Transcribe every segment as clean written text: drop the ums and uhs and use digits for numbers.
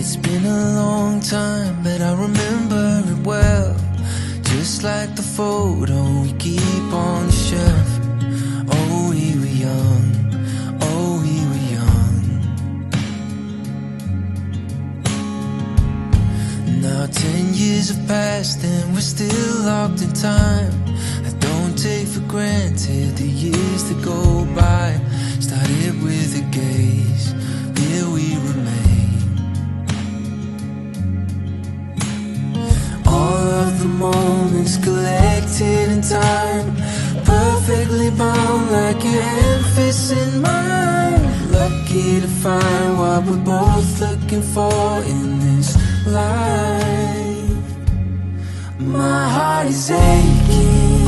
It's been a long time, but I remember it well, just like the photo we keep on the shelf. Oh, we were young, oh, we were young. Now 10 years have passed and we're still locked in time. I don't take for granted the years that go by. Started with a gaze, here we remain. All of the moments collected in time, perfectly bound like your hand fists in mine. Lucky to find what we're both looking for in this life. My heart is aching,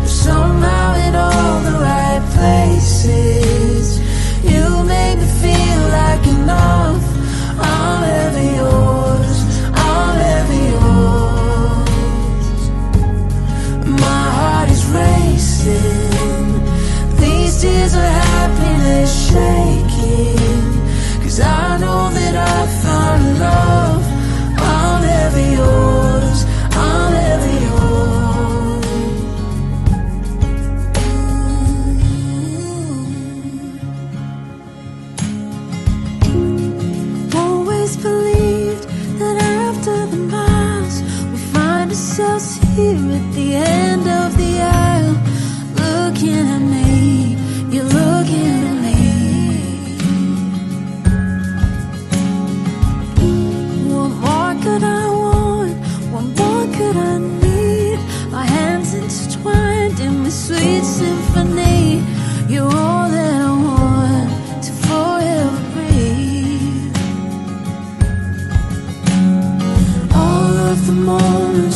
but somehow in all the right places. You make me feel like enough. I'm ever yours, I'm ever yours. My heart is racing, these tears of happiness shaking, 'cause I know that I found love. I'm ever yours, I'm ever yours. Always believed that after the miles we find ourselves here at the end of the aisle. Looking at me, you're looking at me. What more could I want? What more could I need? Our hands intertwined in this sweet symphony. You're all that I want to forever breathe. All of the moments